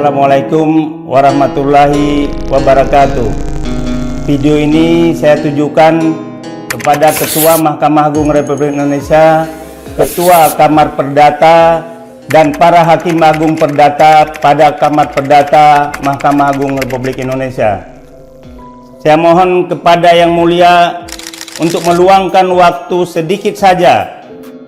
Assalamualaikum warahmatullahi wabarakatuh. Video ini saya tujukan kepada Ketua Mahkamah Agung Republik Indonesia, Ketua Kamar Perdata, dan para Hakim Agung Perdata pada Kamar Perdata Mahkamah Agung Republik Indonesia. Saya mohon kepada Yang Mulia untuk meluangkan waktu sedikit saja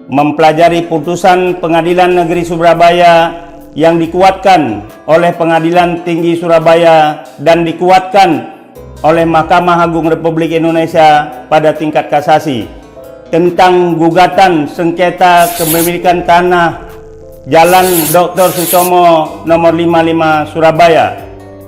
mempelajari putusan Pengadilan Negeri Surabaya yang dikuatkan oleh Pengadilan Tinggi Surabaya dan dikuatkan oleh Mahkamah Agung Republik Indonesia pada tingkat kasasi tentang gugatan sengketa kepemilikan tanah Jalan Dr. Sutomo nomor 55 Surabaya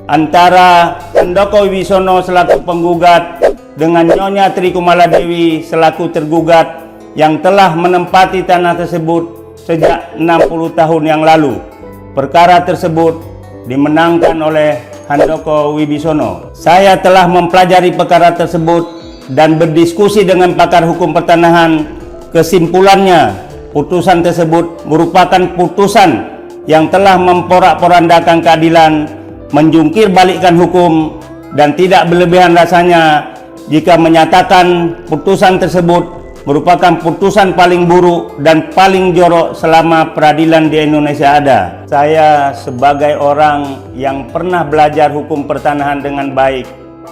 antara Handoko Wibisono selaku penggugat dengan Nyonya Tri Kumaladewi selaku tergugat yang telah menempati tanah tersebut sejak 60 tahun yang lalu. Perkara tersebut dimenangkan oleh Handoko Wibisono. Saya telah mempelajari perkara tersebut dan berdiskusi dengan pakar hukum pertanahan. Kesimpulannya, putusan tersebut merupakan putusan yang telah memporak-porandakan keadilan, menjungkir balikkan hukum, dan tidak berlebihan rasanya jika menyatakan putusan tersebut merupakan putusan paling buruk dan paling jorok selama peradilan di Indonesia ada. Saya sebagai orang yang pernah belajar hukum pertanahan dengan baik,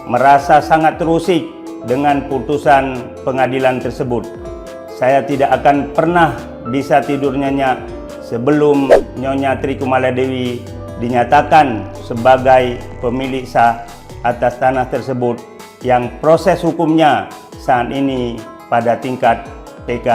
merasa sangat terusik dengan putusan pengadilan tersebut. Saya tidak akan pernah bisa tidur nyenyak sebelum Nyonya Tri Kumaladewi dinyatakan sebagai pemilik sah atas tanah tersebut yang proses hukumnya saat ini pada tingkat PK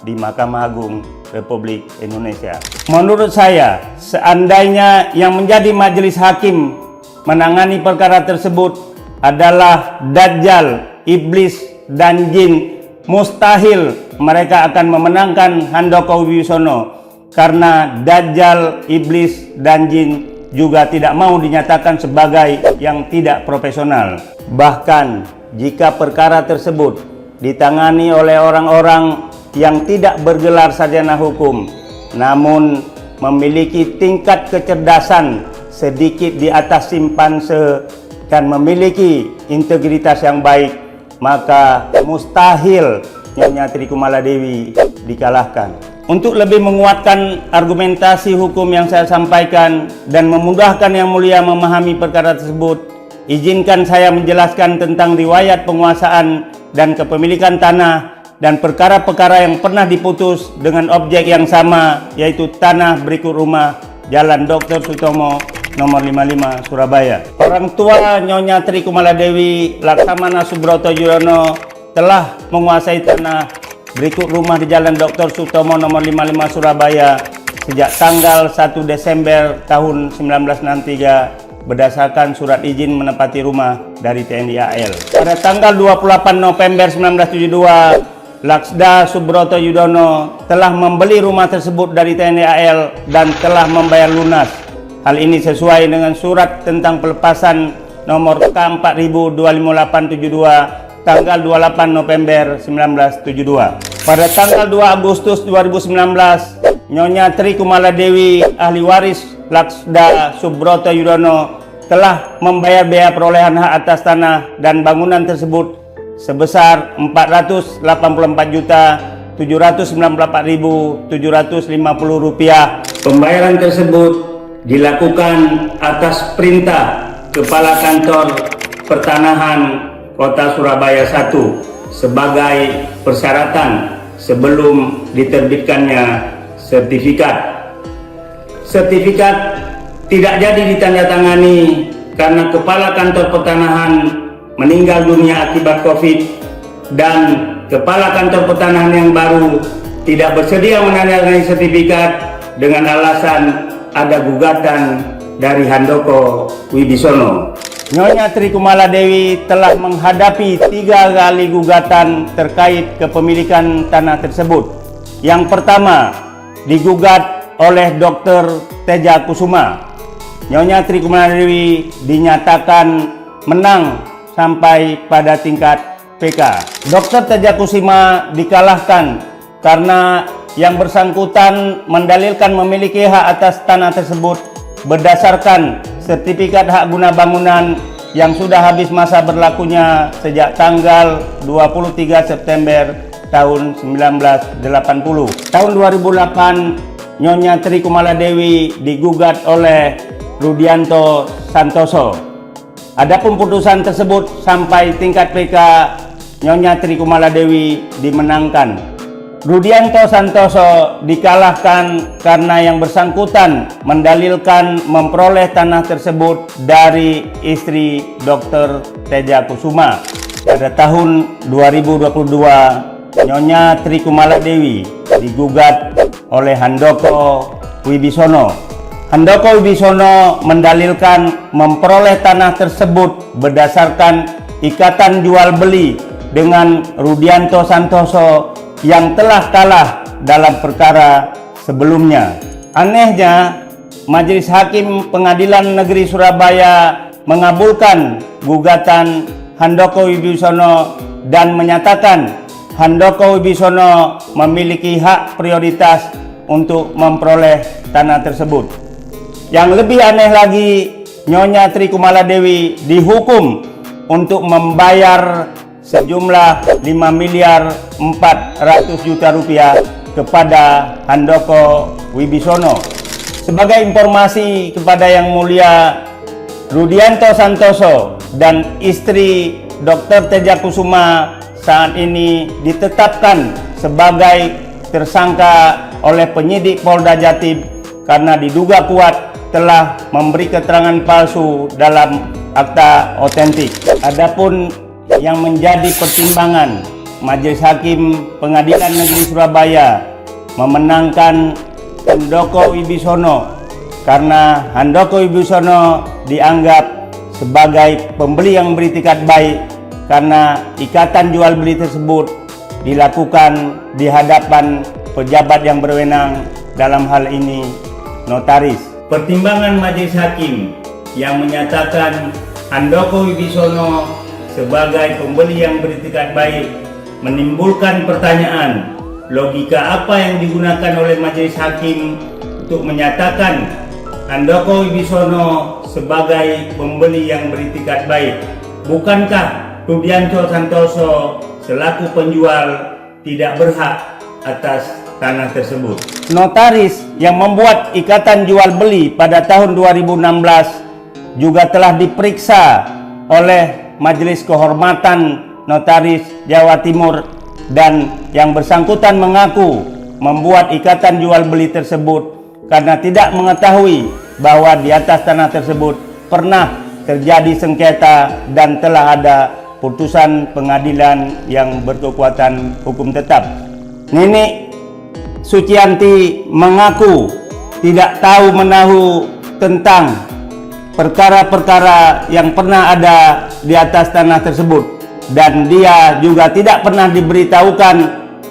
di Mahkamah Agung Republik Indonesia. Menurut saya, seandainya yang menjadi majelis hakim menangani perkara tersebut adalah Dajjal, Iblis, dan Jin, mustahil mereka akan memenangkan Handoko Wibisono karena Dajjal, Iblis, dan Jin juga tidak mau dinyatakan sebagai yang tidak profesional. Bahkan jika perkara tersebut ditangani oleh orang-orang yang tidak bergelar sarjana hukum namun memiliki tingkat kecerdasan sedikit di atas simpanse dan memiliki integritas yang baik, maka mustahil Nyonya Tri Kumaladewi dikalahkan. Untuk lebih menguatkan argumentasi hukum yang saya sampaikan dan memudahkan Yang Mulia memahami perkara tersebut, izinkan saya menjelaskan tentang riwayat penguasaan dan kepemilikan tanah dan perkara-perkara yang pernah diputus dengan objek yang sama, yaitu tanah berikut rumah Jalan Dr. Sutomo nomor 55 Surabaya. Orang tua Nyonya Tri Kumaladewi, Laksamana Subroto Yudono, telah menguasai tanah berikut rumah di Jalan Dr. Sutomo nomor 55 Surabaya sejak tanggal 1 Desember tahun 1963 berdasarkan surat izin menempati rumah dari TNI AL. Pada tanggal 28 November 1972, Laksda Subroto Yudono telah membeli rumah tersebut dari TNI AL dan telah membayar lunas. Hal ini sesuai dengan surat tentang pelepasan nomor K4000-25872 tanggal 28 November 1972. Pada tanggal 2 Agustus 2019, Nyonya Tri Kumaladewi, ahli waris Laksda Subroto Yudono, telah membayar biaya perolehan hak atas tanah dan bangunan tersebut sebesar Rp484.794.750. Pembayaran tersebut dilakukan atas perintah Kepala Kantor Pertanahan Kota Surabaya I sebagai persyaratan sebelum diterbitkannya sertifikat. Sertifikat tidak jadi ditandatangani karena Kepala Kantor Pertanahan meninggal dunia akibat COVID dan Kepala Kantor Pertanahan yang baru tidak bersedia menandatangani sertifikat dengan alasan ada gugatan dari Handoko Wibisono. Nyonya Tri Kumaladewi telah menghadapi 3 kali gugatan terkait kepemilikan tanah tersebut. Yang pertama digugat oleh Dr. Teja Kusuma. Nyonya Tri Kumaladewi dinyatakan menang sampai pada tingkat PK. Dr. Teja Kusuma dikalahkan karena yang bersangkutan mendalilkan memiliki hak atas tanah tersebut berdasarkan sertifikat hak guna bangunan yang sudah habis masa berlakunya sejak tanggal 23 September tahun 1980. Tahun 2008, Nyonya Tri Kumaladewi digugat oleh Rudianto Santoso. Adapun putusan tersebut sampai tingkat PK, Nyonya Tri Kumaladewi dimenangkan. Rudianto Santoso dikalahkan karena yang bersangkutan mendalilkan memperoleh tanah tersebut dari istri Dr. Teja Kusuma. Pada tahun 2022, Nyonya Tri Kumaladewi digugat oleh Handoko Wibisono. Handoko Wibisono mendalilkan memperoleh tanah tersebut berdasarkan ikatan jual beli dengan Rudianto Santoso yang telah kalah dalam perkara sebelumnya. Anehnya, Majelis Hakim Pengadilan Negeri Surabaya mengabulkan gugatan Handoko Wibisono dan menyatakan Handoko Wibisono memiliki hak prioritas untuk memperoleh tanah tersebut. Yang lebih aneh lagi, Nyonya Tri Kumaladewi dihukum untuk membayar sejumlah 5.400.000.000 rupiah kepada Handoko Wibisono. Sebagai informasi kepada Yang Mulia, Rudianto Santoso dan istri Dr. Teja Kusuma saat ini ditetapkan sebagai tersangka oleh penyidik Polda Jatim karena diduga kuat telah memberi keterangan palsu dalam akta otentik. Adapun yang menjadi pertimbangan Majelis Hakim Pengadilan Negeri Surabaya memenangkan Handoko Wibisono karena Handoko Wibisono dianggap sebagai pembeli yang beritikat baik karena ikatan jual beli tersebut dilakukan di hadapan pejabat yang berwenang, dalam hal ini notaris. Pertimbangan Majelis Hakim yang menyatakan Handoko Wibisono sebagai pembeli yang beritikat baik menimbulkan pertanyaan, logika apa yang digunakan oleh Majelis Hakim untuk menyatakan Handoko Wibisono sebagai pembeli yang beritikat baik? Bukankah Rudianto Santoso selaku penjual tidak berhak atas tanah tersebut? Notaris yang membuat ikatan jual beli pada tahun 2016 juga telah diperiksa oleh Majelis Kehormatan Notaris Jawa Timur dan yang bersangkutan mengaku membuat ikatan jual beli tersebut karena tidak mengetahui bahwa di atas tanah tersebut pernah terjadi sengketa dan telah ada putusan pengadilan yang berkekuatan hukum tetap. Nini Sucianti mengaku tidak tahu menahu tentang perkara-perkara yang pernah ada di atas tanah tersebut, dan dia juga tidak pernah diberitahukan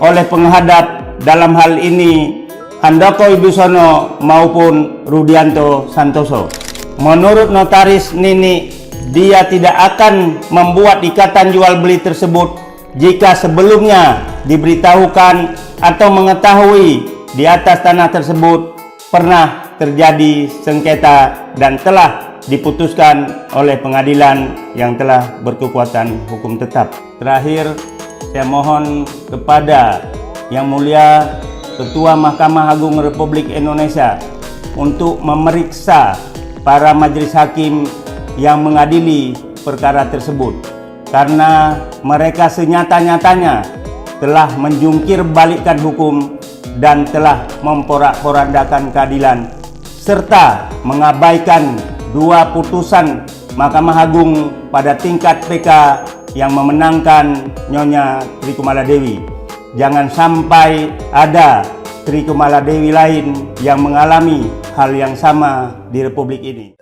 oleh penghadap, dalam hal ini Handoko Wibisono maupun Rudianto Santoso. Menurut notaris Nini, dia tidak akan membuat ikatan jual beli tersebut jika sebelumnya diberitahukan atau mengetahui di atas tanah tersebut pernah terjadi sengketa dan telah diputuskan oleh pengadilan yang telah berkekuatan hukum tetap. Terakhir, saya mohon kepada Yang Mulia Ketua Mahkamah Agung Republik Indonesia untuk memeriksa para majelis hakim yang mengadili perkara tersebut, karena mereka senyata-nyatanya telah menjungkir balikkan hukum dan telah memporak-porandakan keadilan serta mengabaikan dua putusan Mahkamah Agung pada tingkat PK yang memenangkan Nyonya Tri Kumaladewi. Jangan sampai ada Tri Kumaladewi lain yang mengalami hal yang sama di Republik ini.